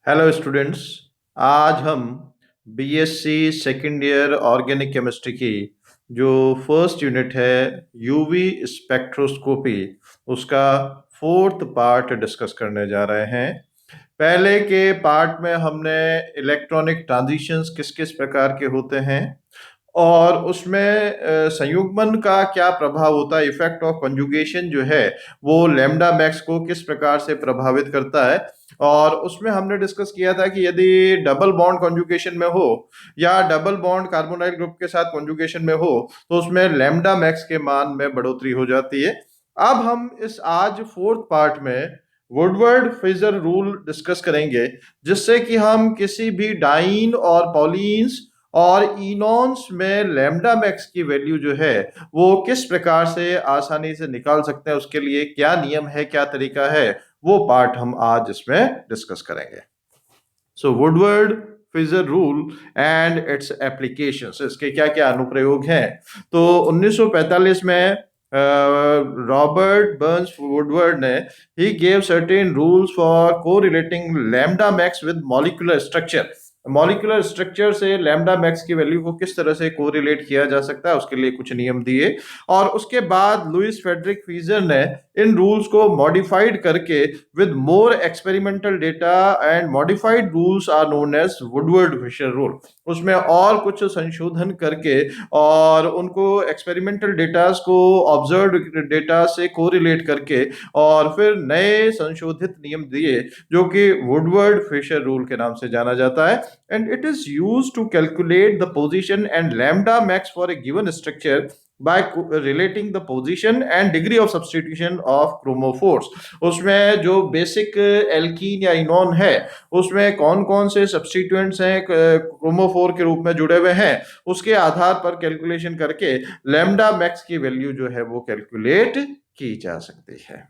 Hello students. आज हम BSc second year organic chemistry की जो फर्स्ट यूनिट है यूवी स्पेक्ट्रोस्कोपी उसका फोर्थ पार्ट डिस्कस करने जा रहे हैं। पहले के पार्ट में हमने इलेक्ट्रॉनिक ट्रांजिशंस किस किस प्रकार के होते हैं और उसमें संयुग्मन का क्या प्रभाव होता है, इफेक्ट ऑफ कंजुगेशन जो है वो लैम्डा मैक्स को किस प्रकार से प्रभावित करता है। और उसमें हमने डिस्कस किया था कि यदि डबल बॉन्ड कंजुगेशन में हो या डबल बॉन्ड कार्बोनाइल ग्रुप के साथ कंजुगेशन में हो तो उसमें लैम्डा मैक्स के मान में बढ़ोतरी हो जाती है। अब हम इस आज फोर्थ पार्ट में वुडवर्ड फ्रेजर रूल डिस्कस करेंगे, जिससे कि हम किसी भी डाइन और पॉलीन्स और इनॉन्स में लैम्डा मैक्स की वैल्यू जो है वो किस प्रकार से आसानी से निकाल सकते हैं, उसके लिए क्या नियम है, क्या तरीका है, वो पार्ट हम आज इसमें डिस्कस करेंगे। So Woodward Fieser rule and its applications, इसके क्या क्या अनुप्रयोग हैं। तो 1945 में रॉबर्ट बर्न्स वुडवर्ड ने he gave certain rules for correlating lambda max with molecular structure. Molecular structure से लैम्डा मैक्स की वैल्यू को किस तरह से कोरिलेट किया जा सकता है, उसके लिए कुछ नियम दिए। और उसके बाद लुइस फ्रेडरिक फ्रीजर ने इन रूल्स को मॉडिफाइड करके with more experimental data and modified rules are known as Woodward Fieser rule. उसमें और कुछ संशोधन करके और उनको एक्सपेरिमेंटल डेटास को ऑब्जर्व डेटा से कोरिलेट करके और फिर नए संशोधित नियम दिए, जो कि वुडवर्ड फिशर रूल के नाम से जाना जाता है। And it is used to calculate the position and lambda max for a given structure by relating the position and degree of substitution of chromophores। उसमें जो बेसिक एल्कीन या इनोन है उसमें कौन कौन से सब्स्टिट्यूएंट्स हैं क्रोमोफोर के रूप में जुड़े हुए हैं, उसके आधार पर कैलकुलेशन करके लैम्डा मैक्स की वैल्यू जो है वो कैलकुलेट की जा सकती है।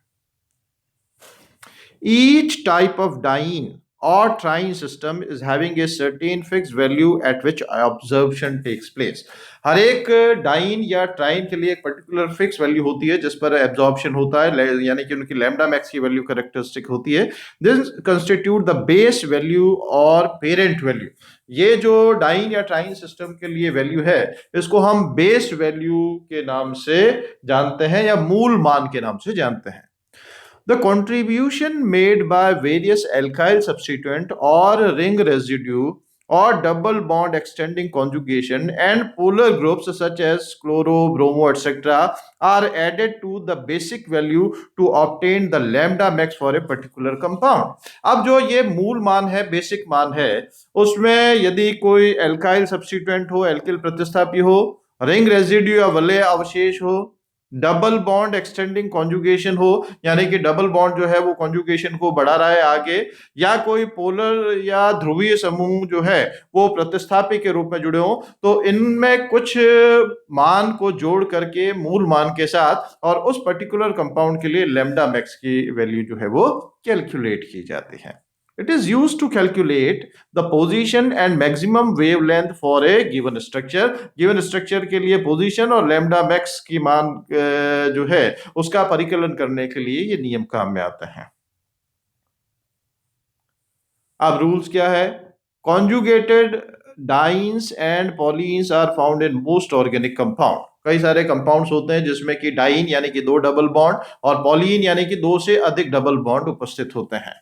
Each type of diene or trine system is having a certain fixed value at which absorption takes place। हर एक डाइन या ट्राइन के लिए एक पर्टिकुलर फिक्स वैल्यू होती है जिस पर एब्जॉर्प्शन होता है, यानी कि उनकी लैम्डा मैक्स की वैल्यू कैरेक्टरिस्टिक होती है। This constitute the base value और पेरेंट वैल्यू। ये जो डाइन या ट्राइन सिस्टम के लिए वैल्यू है इसको हम बेस वैल्यू के नाम से जानते हैं या मूल मान के नाम से जानते हैं। The contribution made by various alkyl substituent or ring residue or double bond extending conjugation and polar groups such as chloro, bromo, etc. are added to the basic value to obtain the lambda max for a particular compound। अब जो ये मूल मान है, basic मान है, उसमें यदि कोई एल्काइल सब्स्टिट्यूएंट हो, एल्किल प्रतिस्थापी हो, रिंग रेजिड्यू या वलय अवशेष हो, डबल बॉन्ड एक्सटेंडिंग कॉन्जुगेशन हो, यानी कि डबल बॉन्ड जो है वो कॉन्जुगेशन को बढ़ा रहा है आगे, या कोई पोलर या ध्रुवीय समूह जो है वो प्रतिस्थापी के रूप में जुड़े हो, तो इनमें कुछ मान को जोड़ करके मूल मान के साथ और उस पर्टिकुलर कंपाउंड के लिए लैम्डा मैक्स की वैल्यू जो है वो कैलकुलेट की जाती है। It is used to calculate the position and maximum wavelength for a given structure। given structure के लिए position और lambda max की मान जो है उसका परिकलन करने के लिए ये नियम काम में आते हैं। अब रूल्स क्या है? Conjugated dienes and polyenes are found in most organic compound. कई सारे कंपाउंड्स होते हैं जिसमें कि डाइन यानी कि दो डबल बॉन्ड और पॉलीन यानी कि दो से अधिक डबल बॉन्ड उपस्थित होते हैं।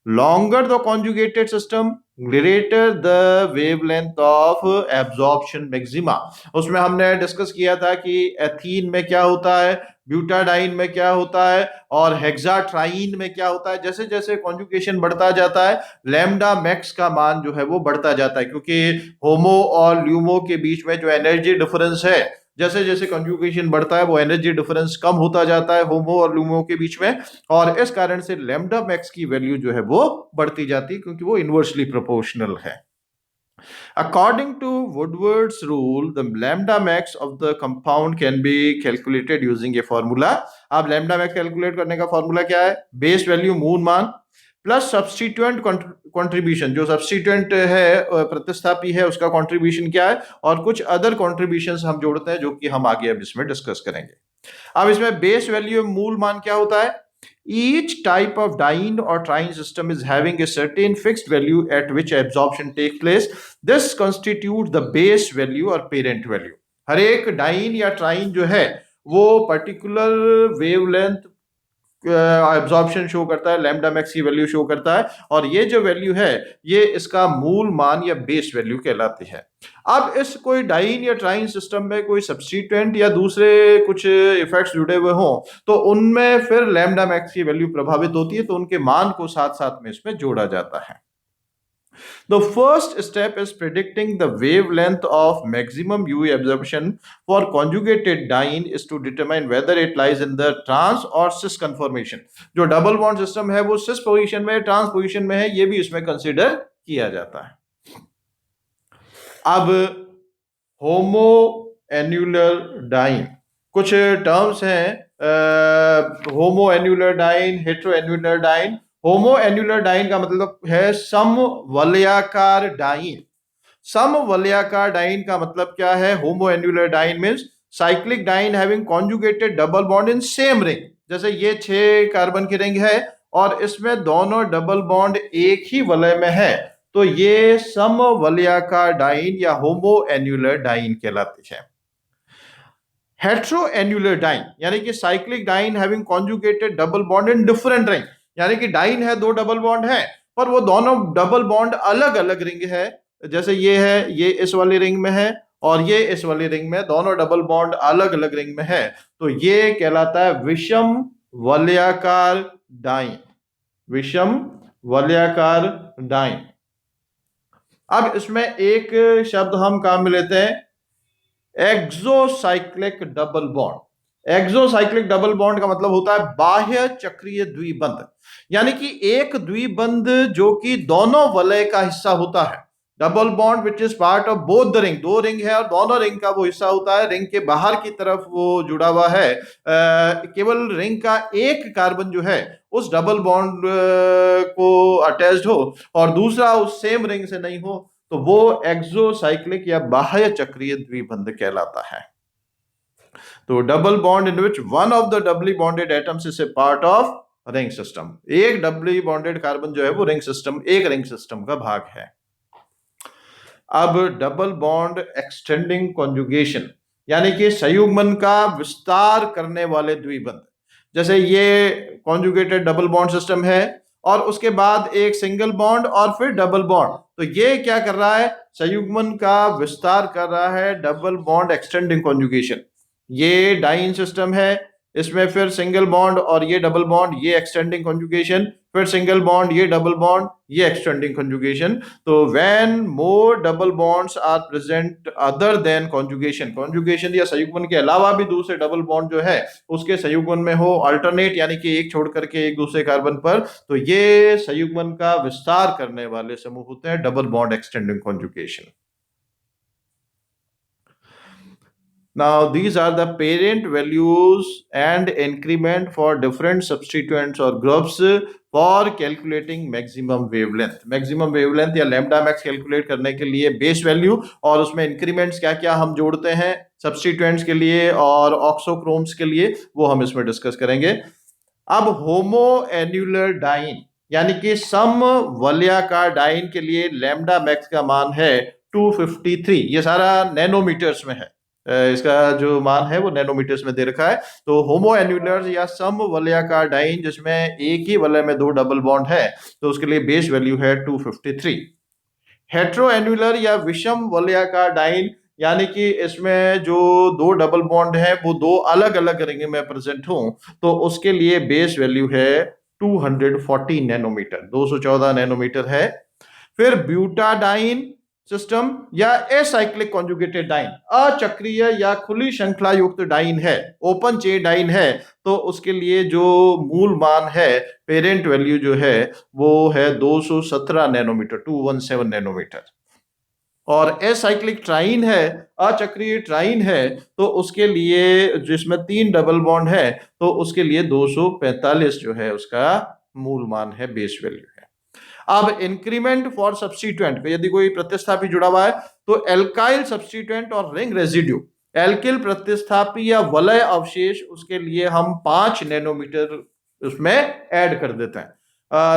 Longer the conjugated system greater the wavelength of absorption maxima. उसमें हमने डिस्कस किया था कि एथीन में क्या होता है, ब्यूटाडाइन में क्या होता है और हेक्साट्राइन में क्या होता है। जैसे जैसे कॉन्जुगेशन बढ़ता जाता है लैम्डा मैक्स का मान जो है वो बढ़ता जाता है, क्योंकि होमो और ल्यूमो के बीच में जो एनर्जी डिफरेंस है, जैसे जैसे कंजुगेशन बढ़ता है वो एनर्जी डिफरेंस कम होता जाता है होमो और लूमो के बीच में, और इस कारण से लैम्डा मैक्स की वैल्यू जो है वो बढ़ती जाती है क्योंकि वो इनवर्सली प्रोपोर्शनल है। According to Woodward's rule, the lambda max of the compound can be calculated using a formula। अब lambda max कैलकुलेट करने का फॉर्मूला क्या है? बेस वैल्यू मूल मान प्लस सब्स्टिट्यूएंट कंट्रीब्यूशन। जो सब्स्टिट्यूएंट है प्रतिस्थापी है उसका कंट्रीब्यूशन क्या है, और कुछ अदर कंट्रीब्यूशंस हम जोड़ते हैं जो कि हम आगे अब इसमें डिस्कस करेंगे। अब इसमें बेस वैल्यू मूल मान क्या होता है? Each type of diene or triene system is having a certain fixed value at which absorption takes place. This constitutes the base value or parent value. हर एक डाइन या ट्राइन जो है वो पर्टिकुलर वेवलेंथ एब्जॉर्प्शन शो करता है, lambda max की value show करता है, और ये जो वैल्यू है ये इसका मूल मान या बेस वैल्यू कहलाती है। अब इस कोई डाइन या ट्राइन सिस्टम में कोई सब्स्टिट्यूएंट या दूसरे कुछ इफेक्ट्स जुड़े हुए हों तो उनमें फिर लैम्डा मैक्स की वैल्यू प्रभावित होती है, तो उनके मान को साथ साथ में इसमें जोड़ा जाता है। The first step is predicting the wavelength of maximum UV absorption for conjugated diene is to determine whether it lies in the trans or cis conformation. जो डबल बॉन्ड सिस्टम है वो सिस पोजीशन में, ट्रांस पोजीशन में है, ये भी इसमें consider किया जाता है। अब होमो एन्युलर डाइन, कुछ टर्म्स हैं, होमो annular diene, hetero annular diene. होमो एन्युलर डाइन का मतलब है समवलयाकार डाइन। समवलयाकार डाइन का मतलब क्या है? होमो annular diene means cyclic diene having conjugated double bond in same ring. जैसे ये 6 कार्बन की रिंग है और इसमें दोनों डबल बॉन्ड एक ही वलय में है, तो ये समवलयाकार डाइन या होमो एन्युलर डाइन कहलाती है। हेट्रो एन्युलर डाइन यानी कि cyclic diene having conjugated double bond in different ring, यानी कि डाइन है, 2 डबल बॉन्ड है, पर वो दोनों डबल बॉन्ड अलग अलग रिंग है। जैसे ये है, ये इस वाली रिंग में है और ये इस वाली रिंग में, दोनों डबल बॉन्ड अलग अलग रिंग में है, तो ये कहलाता है विषम वलयाकार डाइन। विषम वलयाकार डाइन। अब इसमें एक शब्द हम काम में लेते हैं, exocyclic double bond. Exocyclic double bond का मतलब होता है बाह्य चक्रीय द्विबंध, यानी कि एक द्विबंध जो कि दोनों वलय का हिस्सा होता है। Double bond which is part of both the ring, 2 ring है और दोनों रिंग का वो हिस्सा होता है, रिंग के बाहर की तरफ वो जुड़ा हुआ है, केवल रिंग का एक कार्बन जो है उस डबल बॉन्ड को अटैच्ड हो और दूसरा उस सेम रिंग से नहीं हो, तो वो एक्सोसाइक्लिक या बाह्य चक्रीय द्विबंध कहलाता है। तो double bond in which one of the doubly bonded atoms is a part of ring system. एक डबली बॉन्डेड कार्बन जो है वो रिंग सिस्टम, एक रिंग सिस्टम का भाग है। अब डबल बॉन्ड एक्सटेंडिंग कॉन्जुगेशन, यानी कि संयुग्मन का विस्तार करने वाले द्विबंध। जैसे ये कॉन्जुगेटेड डबल बॉन्ड सिस्टम है और उसके बाद एक सिंगल बॉन्ड और फिर डबल बॉन्ड, तो ये क्या कर रहा है? संयुग्मन का विस्तार कर रहा है, डबल बॉन्ड एक्सटेंडिंग कॉन्जुगेशन। ये डाइन सिस्टम है, इसमें फिर सिंगल बॉन्ड और ये डबल बॉन्ड, ये एक्सटेंडिंग कॉन्जुगेशन, फिर सिंगल बॉन्ड, ये डबल बॉन्ड, ये एक्सटेंडिंग कॉन्जुगेशन। तो when more double bonds are present other than conjugation, conjugation या संयुग्मन के अलावा भी दूसरे डबल बॉन्ड जो है उसके संयुग्मन में हो, अल्टरनेट यानी कि एक छोड़ करके एक दूसरे कार्बन पर, तो ये संयुग्मन का विस्तार करने वाले समूह होते हैं double bond extending conjugation. Now, these are the parent values and increment for different substituents or groups for calculating maximum wavelength. Maximum wavelength या lambda max कैलकुलेट करने के लिए बेस वैल्यू और उसमें इंक्रीमेंट्स क्या क्या हम जोड़ते हैं सब्स्टिट्यूएंट्स के लिए और ऑक्सोक्रोम्स के लिए, वो हम इसमें डिस्कस करेंगे। अब होमो एन्युलर डाइन यानी कि समवलयाकार डाइन के लिए लैम्डा मैक्स का मान है 253। ये सारा नैनोमीटर्स में है, इसका जो मान है वो नैनोमीटर्स में दे रखा है। तो होमो एन्युलर या समवलयाकार डाइन जिसमें एक ही वलय में 2 डबल बॉन्ड है, तो उसके लिए बेस वैल्यू है 253। हेट्रो एन्युलर या विषम वलयाकार डाइन यानी कि इसमें जो 2 डबल बॉन्ड है वो 2 अलग अलग रिंग में प्रेजेंट हो, तो उसके लिए बेस वैल्यू है 240 नैनोमीटर, 214 नैनोमीटर है। फिर ब्यूटाडाइन सिस्टम या एसाइक्लिक कॉन्जुगेटेड डाइन, अचक्रीय या खुली श्रृंखला युक्त डाइन है, ओपन चेन डाइन है, तो उसके लिए जो मूल मान है, पेरेंट वैल्यू जो है वो है 217 नैनोमीटर, 217 नैनोमीटर। और एसाइक्लिक ट्राइन है, अचक्रीय ट्राइन है, तो उसके लिए जिसमें 3 डबल बॉन्ड है, तो उसके लिए 245 जो है उसका मूल मान है, बेस वैल्यू है। अब इंक्रीमेंट फॉर सब्स्टिट्यूएंट, यदि कोई प्रतिस्थापी जुड़ा हुआ है तो एल्काइल सब्स्टिट्यूएंट और रिंग रेजिड्यू, एल्किल प्रतिस्थापी या वलय अवशेष, उसके लिए हम 5 नैनोमीटर उसमें ऐड कर देते हैं।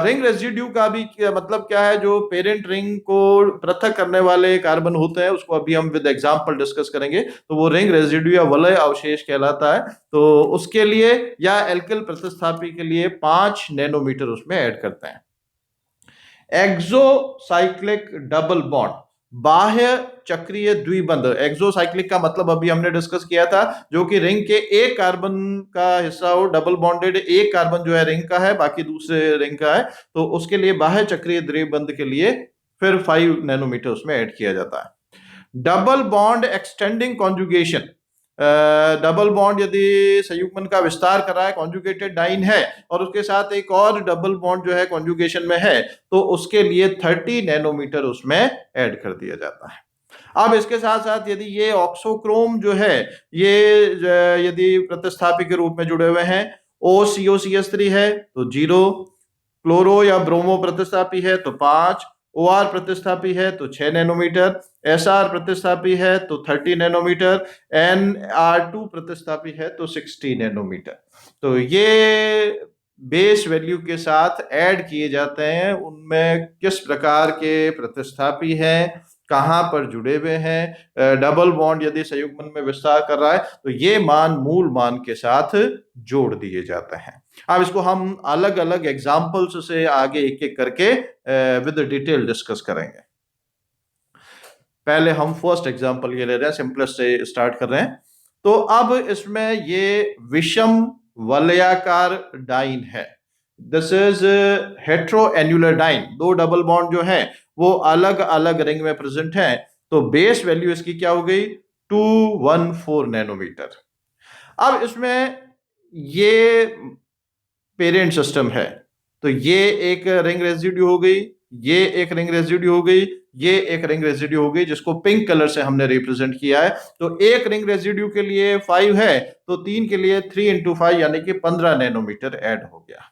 रिंग रेजिड्यू का भी मतलब क्या है, जो पेरेंट रिंग को पृथक करने वाले कार्बन होते हैं उसको अभी हम विद एग्जांपल डिस्कस करेंगे, तो वो रिंग रेजिड्यू या वलय अवशेष कहलाता है। तो उसके लिए या एल्किल प्रतिस्थापी के लिए 5 नैनोमीटर उसमें ऐड करते हैं। एक्सोसाइक्लिक डबल बॉन्ड, बाह्य चक्रीय द्विबंध। एक्सोसाइक्लिक का मतलब अभी हमने डिस्कस किया था, जो कि रिंग के एक कार्बन का हिस्सा हो, डबल बॉन्डेड, एक कार्बन जो है रिंग का है, बाकी दूसरे रिंग का है, तो उसके लिए बाह्य चक्रीय द्विबंध के लिए फिर 5 नैनोमीटर उसमें ऐड किया जाता है। Double bond extending conjugation, double bond यदि संयुग्मन का विस्तार करा है, कॉन्जुगेटेड डाइन है, और उसके साथ एक और डबल बॉन्ड जो है कॉन्जुगेशन में है, तो उसके लिए 30 नैनोमीटर उसमें ऐड कर दिया जाता है। अब इसके साथ साथ यदि ये ऑक्सोक्रोम जो है, ये यदि प्रतिस्थापी के रूप में जुड़े हुए हैं, OCOCH3 है तो 0, क्लोरो या ब्रोमो प्रतिस्थापी है तो 5, OR प्रतिस्थापी है तो 6 नैनोमीटर, SR प्रतिस्थापी है तो 30 नैनोमीटर, NR2 प्रतिस्थापी है तो 60 नैनोमीटर। तो ये बेस वैल्यू के साथ ऐड किए जाते हैं, उनमें किस प्रकार के प्रतिस्थापी हैं, कहां पर जुड़े हुए हैं, डबल बॉन्ड यदि संयुग्मन में विस्तार कर रहा है तो ये मान मूल मान के साथ जोड़ दिए जाते हैं। अब इसको हम अलग अलग एग्जाम्पल्स से आगे एक एक करके विद डिटेल डिस्कस करेंगे। पहले हम फर्स्ट एग्जाम्पल ये ले रहे हैं, सिंपलेस्ट से स्टार्ट कर रहे हैं। तो अब इसमें ये विषम वलयाकार डाइन है, this is hetero annular diene. दो डबल बॉन्ड जो है वो अलग अलग रिंग में प्रेजेंट है, तो बेस वैल्यू इसकी क्या हो गई, 214 नैनोमीटर। अब इसमें ये पेरेंट सिस्टम है, तो ये एक रिंग रेजिड्यू हो गई, ये एक रिंग रेजिड्यू हो गई, ये एक रिंग रेजिड्यू हो गई, जिसको पिंक कलर से हमने रिप्रेजेंट किया है। तो एक रिंग रेजिड्यू के लिए 5 है, तो 3 के लिए 3 × 5 यानी कि 15 नैनोमीटर ऐड हो गया।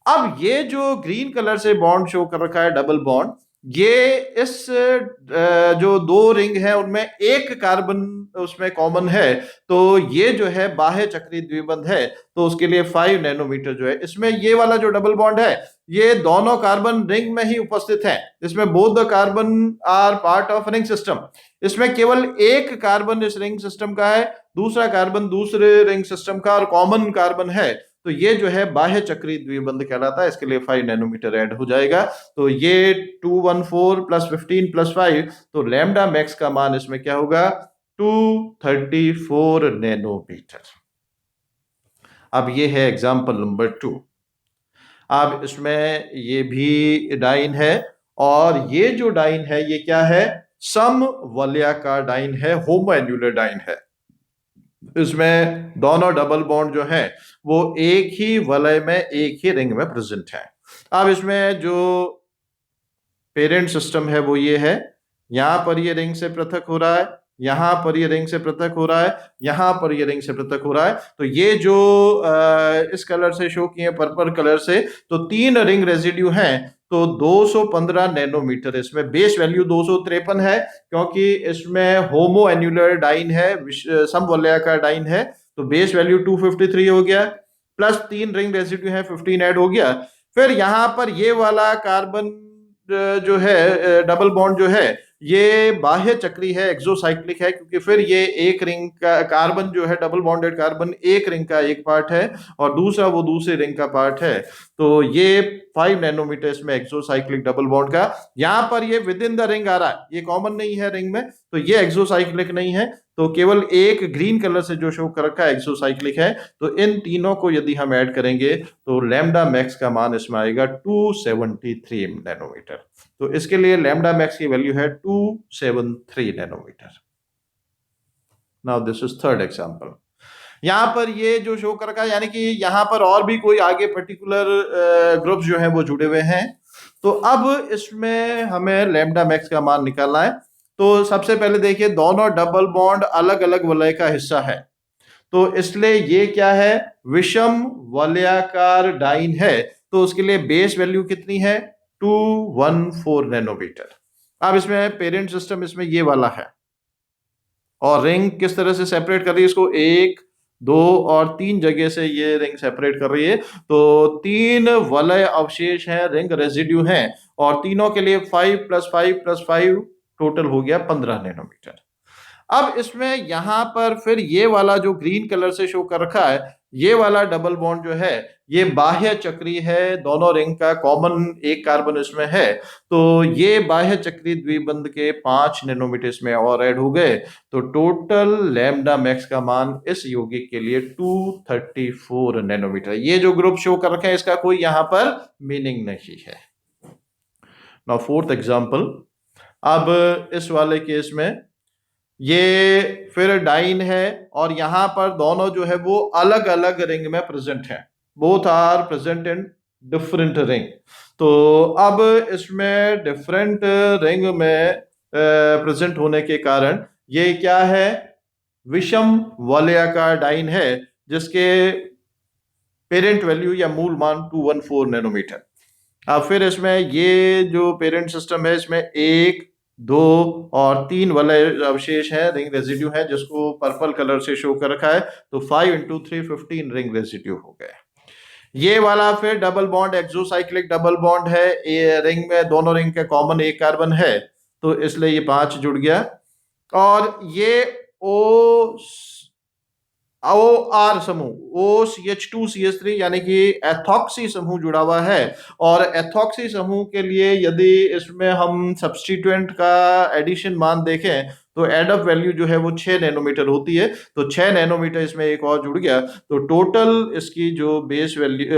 अब ये जो ग्रीन कलर से बॉन्ड शो कर रखा है डबल बॉन्ड, ये इस जो दो रिंग है उनमें एक कार्बन उसमें कॉमन है, तो ये जो है बाह्य चक्रीय द्विबंध है, तो उसके लिए 5 नैनोमीटर जो है। इसमें ये वाला जो डबल बॉन्ड है, ये दोनों कार्बन रिंग में ही उपस्थित है, इसमें both the carbon are part of ring system. इसमें केवल एक कार्बन इस रिंग सिस्टम का है, दूसरा कार्बन दूसरे रिंग सिस्टम का और कॉमन कार्बन है, तो ये जो है बाह्य चक्रीय द्विबंध कहलाता है, इसके लिए 5 नैनोमीटर ऐड हो जाएगा। तो ये 214 + 15 + 5, तो लैम्डा मैक्स का मान इसमें क्या होगा, 234 नैनोमीटर। अब ये है एग्जांपल नंबर 2। अब इसमें ये भी डाइन है, और ये जो डाइन है ये क्या है, सम वलयाकार डाइन है, होमो एन्युलर डाइन है। इसमें दोनों डबल बॉन्ड जो है वो एक ही वलय में एक ही रिंग में प्रेजेंट है। अब इसमें जो पेरेंट सिस्टम है वो ये है, यहां पर ये रिंग से पृथक हो रहा है, यहां पर ये रिंग से पृथक हो रहा है, यहां पर ये रिंग से पृथक हो रहा है। तो ये जो इस कलर से शो किए पर्पल कलर से, तो 3 रिंग रेजिड्यू हैं, तो 215 नैनोमीटर। इसमें बेस वैल्यू 253 है, क्योंकि इसमें होमो एन्युलर डाइन है, समवलयाकार डाइन है, तो बेस वैल्यू 253 हो गया, प्लस 3 रिंग रेजिड्यू है, 15 ऐड हो गया। फिर यहां पर ये वाला कार्बन जो है डबल बॉन्ड जो है ये बाह्य चक्री है, एक्सोसाइक्लिक है, क्योंकि फिर ये एक रिंग का कार्बन जो है, डबल बॉन्डेड कार्बन एक रिंग का एक पार्ट है और दूसरा वो दूसरे रिंग का पार्ट है। तो ये 5 नैनोमीटर इसमें एक्सोसाइक्लिक डबल बॉन्ड का। यहाँ पर ये विद इन द रिंग आ रहा है, ये कॉमन नहीं है रिंग में, तो ये एक्सोसाइक्लिक नहीं है, तो केवल एक ग्रीन कलर से जो शो कर रखा है एक्सोसाइक्लिक है। तो इन तीनों को यदि हम ऐड करेंगे तो लैम्डा मैक्स का मान इसमें आएगा 273 नैनोमीटर। तो इसके लिए लैम्डा मैक्स की वैल्यू है 273 nanometre. Now this is third example. यहां पर ये जो शो कर रखा है, यानी कि यहां पर और भी कोई आगे पर्टिकुलर ग्रुप जो है वो जुड़े हुए हैं। तो अब इसमें हमें लैम्डा मैक्स का मान निकालना है। तो सबसे पहले देखिए, दोनों डबल बॉन्ड अलग अलग वलय का हिस्सा है, तो इसलिए ये क्या है, विषम वलयाकार डाइन है, तो उसके लिए बेस वैल्यू कितनी है, 214 नैनोमीटर। अब इसमें पेरेंट सिस्टम इसमें ये वाला है, और रिंग किस तरह से सेपरेट कर रही है इसको, 1 2 और 3 जगह से ये रिंग सेपरेट कर रही है, तो 3 वलय अवशेष हैं, रिंग रेजिड्यू हैं, और तीनों के लिए 5 + 5 + 5 टोटल हो गया 15 नैनोमीटर। अब इसमें यहां पर फिर ये वाला जो ग्रीन कलर से शो कर रखा है, ये वाला डबल बॉन्ड जो है ये बाह्य चक्री है, दोनों रिंग का कॉमन एक कार्बन इसमें है, तो ये बाह्य चक्री द्विबंध के 5 नैनोमीटर इसमें और ऐड हो गए, तो टोटल लैम्डा मैक्स का मान इस यौगिक के लिए 234 नैनोमीटर। ये जो ग्रुप शो कर रखे हैं इसका कोई यहां पर मीनिंग नहीं है। नाउ फोर्थ एग्जांपल, अब इस वाले केस में ये फिर डाइन है और यहां पर दोनों जो है वो अलग अलग रिंग में प्रेजेंट है, both are present in different ring. तो अब इसमें डिफरेंट रिंग में प्रेजेंट होने के कारण ये क्या है, विषम वलयाकार डाइन है, जिसके पेरेंट वैल्यू या मूल मान 214 नैनोमीटर। अब फिर इसमें ये जो पेरेंट सिस्टम है इसमें 1, 2 और 3 वलय अवशेष है, रिंग रेजिड्यू है, जिसको पर्पल कलर से शो कर रखा है, तो 5 × 3 15 रिंग रेजिड्यू हो गए। ये वाला फिर double bond exocyclic double bond है, ये रिंग में दोनों रिंग के कॉमन एक कार्बन है, तो इसलिए ये 5 जुड़ गया। और ये ओ आर समूह OCH2CH3 यानी कि एथॉक्सी समूह जुड़ा हुआ है, और एथॉक्सी समूह के लिए यदि इसमें हम सब्स्टिट्यूएंट का एडिशन मान देखें तो एड अप वैल्यू जो है वो 6 नैनोमीटर होती है, तो 6 नैनोमीटर इसमें एक और जुड़ गया, तो टोटल इसकी जो बेस वैल्यू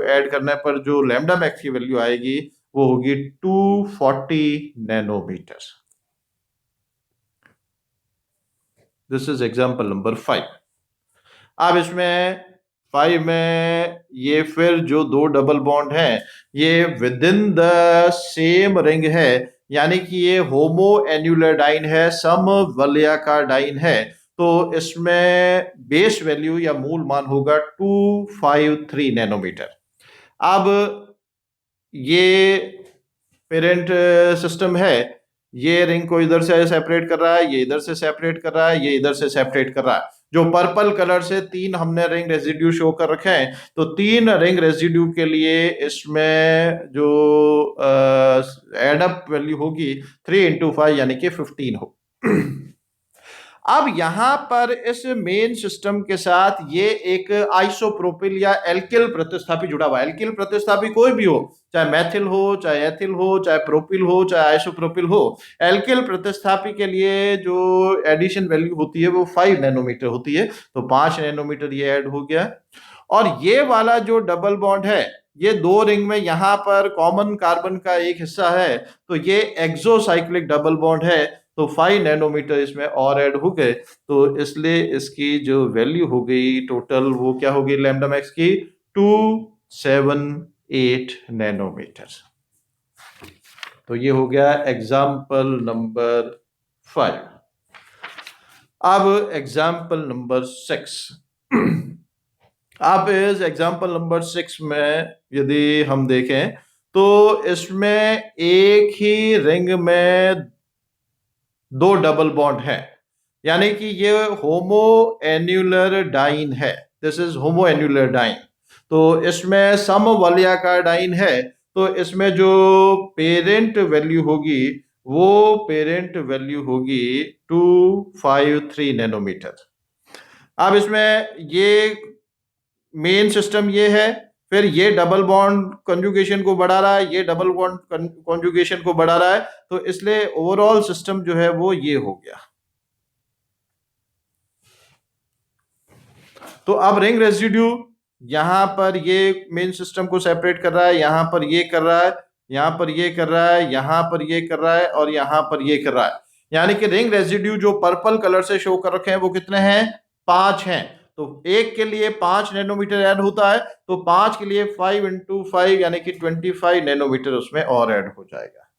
ऐड करने पर जो लैम्डा मैक्स की वैल्यू आएगी वो होगी 240 nanometre. This is example number 5। अब इसमें 5 में ये फिर जो 2 डबल बॉन्ड हैं ये with in the same ring है, यानी कि ये होमो एन्युलर डाइन है, सम वलयाकार डाइन है, तो इसमें बेस वैल्यू या मूल मान होगा 253 नैनोमीटर। अब ये पेरेंट सिस्टम है, ये रिंग को इधर से सेपरेट कर रहा है, ये इधर से सेपरेट कर रहा है, ये इधर से सेपरेट कर रहा है। जो पर्पल कलर से 3 हमने रिंग रेजिड्यू शो कर रखे हैं, तो 3 रिंग रेजिड्यू के लिए इसमें जो एडअप वैल्यू होगी 3 × 5 यानी कि 15 हो। अब यहां पर इस मेन सिस्टम के साथ ये एक आइसोप्रोपिल या एल्किल प्रतिस्थापी जुड़ा हुआ है। एल्किल प्रतिस्थापी कोई भी हो, चाहे मैथिल हो, चाहे एथिल हो, चाहे प्रोपिल हो, चाहे आइसोप्रोपिल हो, एल्किल प्रतिस्थापी के लिए जो एडिशन वैल्यू होती है वो 5 नैनोमीटर होती है, तो 5 नैनोमीटर ये ऐड हो गया। और ये वाला जो डबल बॉन्ड है ये 2 रिंग में यहां पर कॉमन कार्बन का एक हिस्सा है, तो ये एक्सोसाइक्लिक डबल बॉन्ड है, तो 5 नैनोमीटर इसमें और ऐड हो गए, तो इसलिए इसकी जो वैल्यू हो गई टोटल वो क्या हो गई लैम्डा मैक्स की 278 नैनोमीटर। तो ये हो गया एग्जाम्पल नंबर 5। अब एग्जाम्पल नंबर 6। अब इस एग्जाम्पल नंबर 6 में यदि हम देखें तो इसमें एक ही रिंग में 2 डबल बॉन्ड है, यानी कि ये होमो एन्युलर डाइन है, this is homo annular diene. तो इसमें सम वलयाकार डाइन है, तो इसमें जो पेरेंट वैल्यू होगी वो पेरेंट वैल्यू होगी 253 नैनोमीटर। अब इसमें ये मेन सिस्टम ये है, फिर ये डबल बॉन्ड कंजुगेशन को बढ़ा रहा है, ये डबल बॉन्ड कंजुगेशन को बढ़ा रहा है, तो इसलिए ओवरऑल सिस्टम जो है वो ये हो गया। तो अब रिंग रेजिड्यू यहां पर ये मेन सिस्टम को सेपरेट कर रहा है, यहां पर ये कर रहा है, यहां पर ये कर रहा है, यहां पर ये कर रहा है, और यहां पर ये कर रहा है, यानी कि रिंग रेजिड्यू जो पर्पल कलर से शो कर रखे हैं वो कितने हैं, 5 हैं। तो एक के लिए 5 नैनोमीटर ऐड होता है, तो 5 के लिए 5 × 5 यानी कि 25 नैनोमीटर उसमें और ऐड हो जाएगा।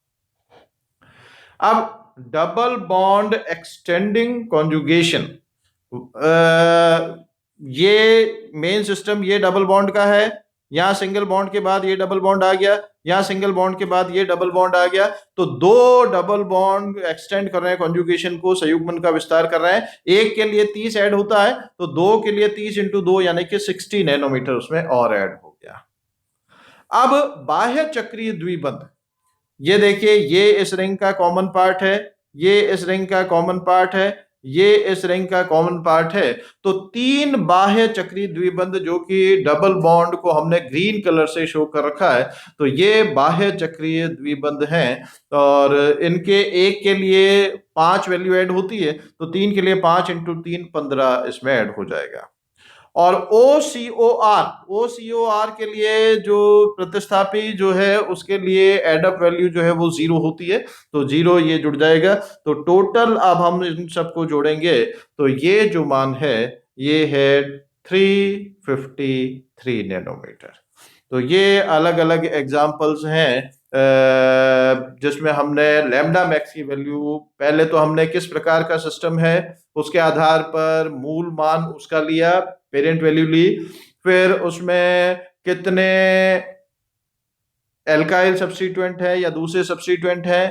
अब डबल बॉन्ड एक्सटेंडिंग कॉन्जुगेशन, ये मेन सिस्टम ये डबल बॉन्ड का है, यहाँ सिंगल बॉन्ड के बाद ये डबल बॉन्ड आ गया, यहाँ सिंगल बॉन्ड के बाद ये डबल बॉन्ड आ गया, तो दो डबल बॉन्ड एक्सटेंड कर रहे हैं कॉन्जुगेशन को, संयुग्मन का विस्तार कर रहे हैं। एक के लिए 30 ऐड होता है, तो दो के लिए 30 इंटू 2 यानी कि 60 नैनोमीटर उसमें और ऐड हो गया। अब बाह्य चक्रीय द्विबंध, ये देखिए, ये इस रिंग का कॉमन पार्ट है, ये इस रिंग का कॉमन पार्ट है, ये इस रिंग का कॉमन पार्ट है। तो तीन बाह्य चक्रीय द्विबंध जो कि डबल बॉन्ड को हमने ग्रीन कलर से शो कर रखा है, तो ये बाह्य चक्रीय द्विबंध हैं। और इनके एक के लिए 5 वैल्यू ऐड होती है, तो तीन के लिए 5 इंटू 3 15 इसमें ऐड हो जाएगा। और OCOR के लिए जो प्रतिस्थापी जो है उसके लिए एडअप वैल्यू जो है वो 0 होती है, तो 0 ये जुड़ जाएगा। तो टोटल अब हम इन सबको जोड़ेंगे, तो ये जो मान है ये है 353 नैनोमीटर। तो ये अलग अलग एग्जाम्पल्स हैं जिसमें हमने लैम्डा मैक्स की वैल्यू, पहले तो हमने किस प्रकार का सिस्टम है उसके आधार पर मूल मान उसका लिया, पेरेंट वैल्यू ली, फिर उसमें कितने एल्काइल सब्स्टिट्यूएंट है या दूसरे सब्स्टिट्यूएंट है,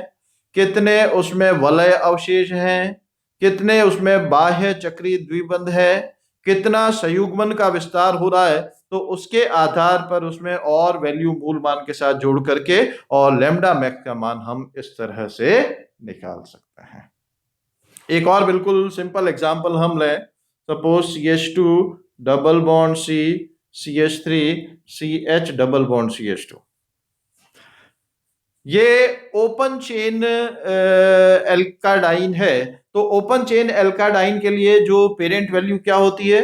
कितने उसमें वलय अवशेष हैं, कितने उसमें बाह्य चक्रीय द्विबंध है, कितना संयुग्मन का विस्तार हो रहा है, तो उसके आधार पर उसमें और वैल्यू मूल मान के साथ जोड़ करके और लैम्डा मैक्स का मान हम इस तरह से निकाल सकते हैं। एक और बिल्कुल सिंपल एग्जांपल हम लें, suppose CH2 double bond C, CH3 CH double bond CH2, ये ओपन चेन एल्काडाइन है। तो ओपन चेन एल्काडाइन के लिए जो पेरेंट वैल्यू क्या होती है,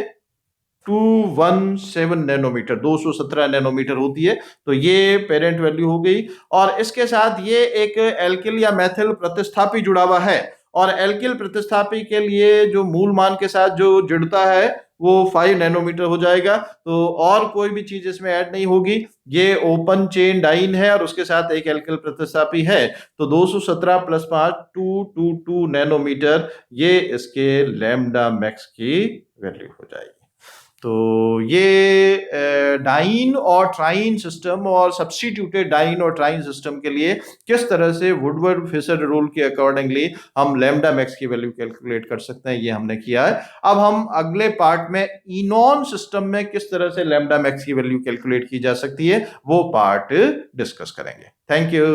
217 नैनोमीटर, 217 नैनोमीटर होती है। तो ये पेरेंट वैल्यू हो गई। और इसके साथ ये एक एल्किल या मैथिल प्रतिस्थापी जुड़ा हुआ है, और एल्किल प्रतिस्थापी के लिए जो मूल मान के साथ जो जुड़ता है वो 5 नैनोमीटर हो जाएगा। तो और कोई भी चीज इसमें ऐड नहीं होगी, ये ओपन चेन डाइन है और उसके साथ एक एल्किल प्रतिस्थापी है। तो 217 प्लस 5 222 नैनोमीटर, ये इसके लैम्डा मैक्स की वैल्यू हो जाएगी। तो ये डाइन और ट्राइन सिस्टम और सब्स्टिट्यूटेड डाइन और ट्राइन सिस्टम के लिए किस तरह से वुडवर्ड फिशर रूल के अकॉर्डिंगली हम लैम्डा मैक्स की वैल्यू कैलकुलेट कर सकते हैं, ये हमने किया है। अब हम अगले पार्ट में इनॉन सिस्टम में किस तरह से लैम्डा मैक्स की वैल्यू कैलकुलेट की जा सकती है वो पार्ट डिस्कस करेंगे। Thank you.